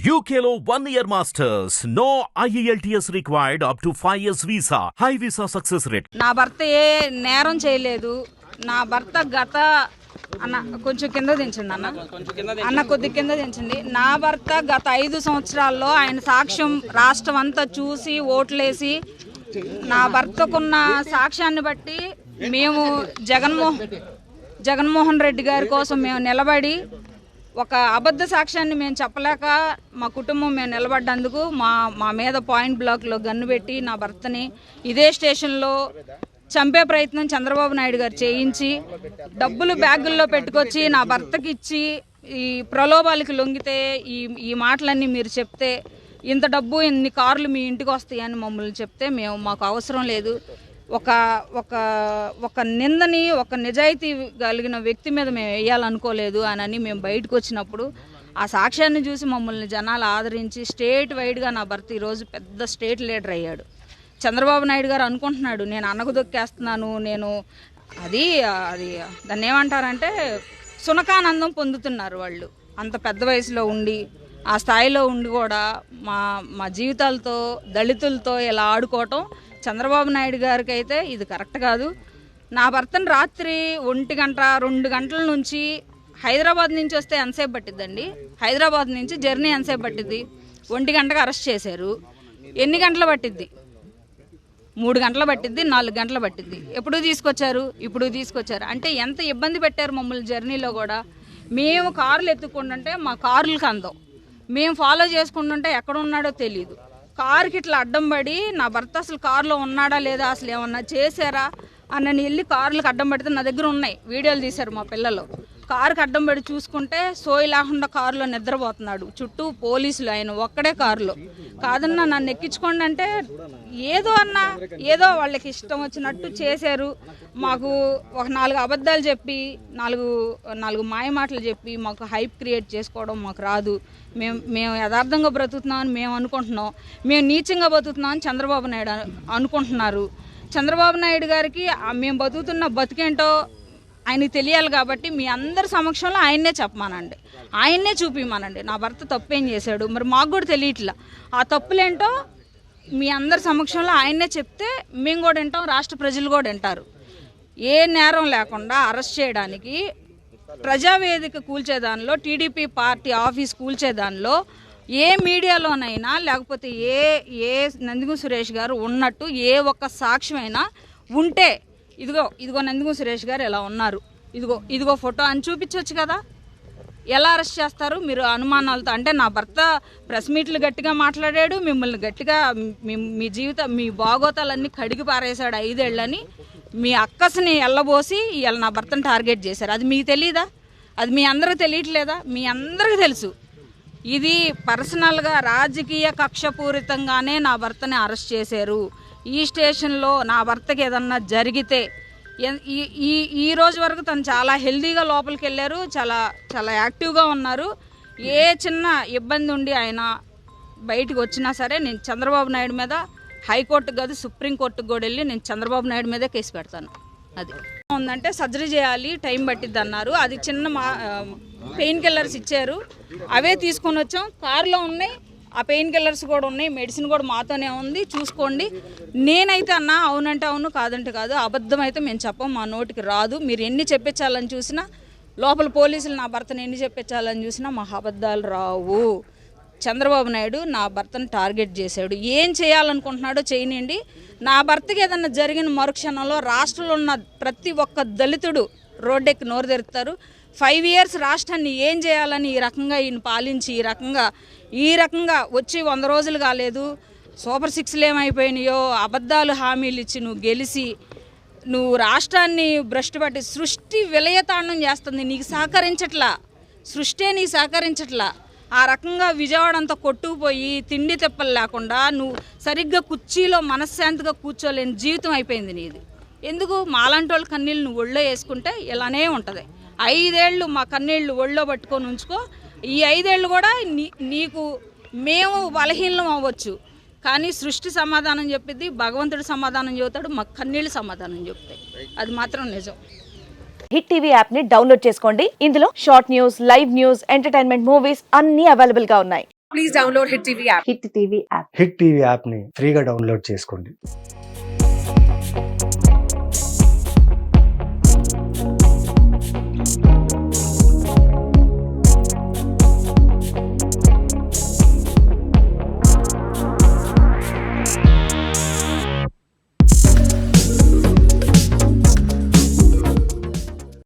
UKLO 1 year masters. No IELTS required up to 5 years visa. High visa success rate. నా భర్త ఏ నేరం చేయలేదు. నా భర్త గత అన్న కొంచెం కింద దించండి అన్న కొద్ది కింద దించండి. నా భర్త గత 5 సంవత్సరాల్లో ఆయన సాక్ష్యం రాష్ట్రం అంతా చూసి ఓట్లేసి నా భర్తకున్న సాక్ష్యాన్ని బట్టి మేము జగన్మోహన్ రెడ్డి గారి కోసం మేము నిలబడి ఒక అబద్ధ సాక్ష్యాన్ని మేము చెప్పలేక మా కుటుంబం మేము నిలబడ్డందుకు మా మీద పాయింట్ బ్లాక్లో గన్ను పెట్టి నా భర్తని ఇదే స్టేషన్లో చంపే ప్రయత్నం చంద్రబాబు నాయుడు గారు చేయించి డబ్బులు బ్యాగుల్లో పెట్టుకొచ్చి నా భర్తకి ఇచ్చి ఈ ప్రలోభాలకి లొంగితే ఈ మాటలన్నీ మీరు చెప్తే ఇంత డబ్బు ఇన్ని కార్లు మీ ఇంటికి వస్తాయని మమ్మల్ని చెప్తే మాకు అవసరం లేదు. ఒక నిందని ఒక నిజాయితీ కలిగిన వ్యక్తి మీద మేము వేయాలనుకోలేదు అని మేము బయటకు వచ్చినప్పుడు ఆ సాక్ష్యాన్ని చూసి మమ్మల్ని జనాలు ఆదరించి స్టేట్ వైడ్గా నా భర్త ఈరోజు పెద్ద స్టేట్ లీడర్ అయ్యాడు. చంద్రబాబు నాయుడు గారు అనుకుంటున్నాడు నేను అన్నకు దొక్కేస్తున్నాను, నేను అది దాన్ని ఏమంటారంటే సునకానందం పొందుతున్నారు వాళ్ళు. అంత పెద్ద వయసులో ఉండి ఆ స్థాయిలో ఉండి కూడా మా జీవితాలతో దళితులతో ఇలా ఆడుకోవటం చంద్రబాబు నాయుడు గారికి అయితే ఇది కరెక్ట్ కాదు. నా భర్తను రాత్రి 1 గంట 2 గంటల నుంచి హైదరాబాద్ నుంచి వస్తే ఎంతసేపు పట్టిద్దండి? హైదరాబాద్ నుంచి జర్నీ ఎంతసేపు పట్టిద్ది? 1 గంటకు అరెస్ట్ చేశారు. ఎన్ని గంటలు పట్టిద్ది? 3 గంటలు పట్టిద్ది, 4 గంటలు పట్టిద్ది. ఎప్పుడు తీసుకొచ్చారు అంటే ఎంత ఇబ్బంది పెట్టారు మమ్మల్ని జర్నీలో కూడా. మేము కార్లు ఎత్తుకుంటుంటే మా కార్లకు అందం, మేము ఫాలో చేసుకుంటుంటే ఎక్కడ ఉన్నాడో తెలియదు. కారుకి ఇట్లా అడ్డం పడి నా భర్త అసలు కారులో ఉన్నాడా లేదా, అసలు ఏమన్నా చేశారా అని వెళ్ళి కార్లకు అడ్డం పడితే నా దగ్గర ఉన్నాయి వీడియోలు తీశారు మా పిల్లలు. కారుకి అడ్డం పడి చూసుకుంటే సోయి లేకుండా కారులో నిద్రపోతున్నాడు, చుట్టూ పోలీసులు, ఆయన ఒక్కడే కారులో. కాదన్నా నన్ను ఎక్కించుకోండి అంటే ఏదో వాళ్ళకి ఇష్టం వచ్చినట్టు చేశారు. మాకు ఒక 4 అబద్ధాలు చెప్పి 4 మాయ మాటలు చెప్పి మాకు హైప్ క్రియేట్ చేసుకోవడం మాకు రాదు. మేము యథార్థంగా బ్రతుకుతున్నామని మేము అనుకుంటున్నాం, మేము నీచంగా బతుకుతున్నామని చంద్రబాబు నాయుడు అనుకుంటున్నారు. చంద్రబాబు నాయుడు గారికి మేము బతుకుతున్న బతికేంటో ఆయనకి తెలియాలి కాబట్టి మీ అందరి సమక్షంలో ఆయన్నే చెప్పమానండి, ఆయన్నే చూపిమానండి. నా భర్త తప్పేం చేశాడు మరి మాకు కూడా తెలియట్లా. ఆ తప్పులేంటో మీ అందరి సమక్షంలో ఆయన్నే చెప్తే మేము కూడా వింటాం, రాష్ట్ర ప్రజలు కూడా వింటారు. ఏ నేరం లేకుండా అరెస్ట్ చేయడానికి ప్రజావేదిక కూల్చేదానిలో, టీడీపీ పార్టీ ఆఫీస్ కూల్చేదానిలో ఏ మీడియాలోనైనా లేకపోతే ఏ నందిగం సురేష్ గారు ఉన్నట్టు ఏ ఒక్క సాక్ష్యమైనా ఉంటే ఇదిగో నందిగం సురేష్ గారు ఎలా ఉన్నారు, ఇదిగో ఫోటో అని చూపించవచ్చు కదా. ఎలా అరెస్ట్ చేస్తారు మీరు అనుమానాలతో? అంటే నా భర్త ప్రెస్ మీట్లు గట్టిగా మాట్లాడాడు, మిమ్మల్ని గట్టిగా మీ బాగోతాలన్నీ కడిగి పారేశాడు 5 ఏళ్ళని మీ అక్కస్ని ఎల్లబోసి ఇవాళ నా భర్తను టార్గెట్ చేశారు. అది మీకు తెలీదా? అది మీ అందరికి తెలియట్లేదా? మీ అందరికీ తెలుసు. ఇది పర్సనల్గా రాజకీయ కక్షపూరితంగానే నా భర్తని అరెస్ట్ చేశారు. ఈ స్టేషన్లో నా భర్తకి ఏదన్నా జరిగితే ఈ రోజు వరకు తను చాలా హెల్దీగా లోపలికి వెళ్ళారు, చాలా చాలా యాక్టివ్గా ఉన్నారు. ఏ చిన్న ఇబ్బంది ఉండి ఆయన బయటకు వచ్చినా సరే నేను చంద్రబాబు నాయుడు మీద హైకోర్టుకు కాదు సుప్రీంకోర్టుకు కూడా వెళ్ళి నేను చంద్రబాబు నాయుడు మీదే కేసు పెడతాను. అది ఉందంటే సర్జరీ చేయాలి, టైం పట్టిద్ది అన్నారు. అది చిన్న పెయిన్ కిల్లర్స్ ఇచ్చారు, అవే తీసుకొని వచ్చాం. కారులో ఉన్నాయి, ఆ పెయిన్ కిల్లర్స్ కూడా ఉన్నాయి, మెడిసిన్ కూడా మాతోనే ఉంది, చూసుకోండి. నేనైతే అన్నా అవునంటే అవును, కాదంటే కాదు. అబద్ధం అయితే మేము చెప్పం, మా నోటికి రాదు. మీరు ఎన్ని చెప్పించాలని చూసినా, లోపల పోలీసులు నా భర్తను ఎన్ని చెప్పించాలని చూసినా మా అబద్ధాలు రావు. చంద్రబాబు నాయుడు నా భర్తను టార్గెట్ చేశాడు. ఏం చేయాలనుకుంటున్నాడో చేయనండి. నా భర్తకి ఏదన్నా జరిగిన మరుక్షణంలో రాష్ట్రంలో ఉన్న ప్రతి ఒక్క దళితుడు రోడ్డెక్కి నోరు తెరుతారు. 5 years రాష్ట్రాన్ని ఏం చేయాలని ఈ రకంగా ఈయన పాలించి ఈ రకంగా వచ్చి 100 రోజులు కాలేదు. సూపర్ 6లు ఏమైపోయినాయో, అబద్ధాలు హామీలు ఇచ్చి నువ్వు గెలిచి నువ్వు రాష్ట్రాన్ని భ్రష్టు పట్టి సృష్టి విలయతాండం చేస్తుంది. నీకు సహకరించట్లా, సృష్టి నీకు సహకరించట్లా. ఆ రకంగా విజయవాడ అంతా కొట్టుకుపోయి తిండి తెప్పలు లేకుండా నువ్వు సరిగ్గా కుర్చీలో మనశ్శాంతిగా కూర్చోలేని జీవితం అయిపోయింది నీది. ఎందుకు మాలాంటి వాళ్ళ కన్నీళ్ళు నువ్వు ఒళ్ళో వేసుకుంటే ఇలానే ఉంటుంది. 5 ఏళ్ళు మా కన్నీళ్ళు ఒళ్ళో పట్టుకొని ఉంచుకో. ఈ 5 ఏళ్ళు కూడా నీకు మేము బలహీనం అవ్వచ్చు, కానీ సృష్టి సమాధానం చెప్పిద్ది, భగవంతుడు సమాధానం చెబుతాడు, మా కన్నీళ్ళు సమాధానం చెప్తాయి. అది మాత్రం నిజం. హిట్ టీవీ యాప్ ని డౌన్లోడ్ చేసుకోండి. ఇందులో short news, live news, entertainment, movies అన్ని అవైలబుల్ గా ఉన్నాయి. Please download Hit TV app. Hit TV app. Hit TV యాప్ని ఫ్రీగా డౌన్లోడ్ చేసుకోండి.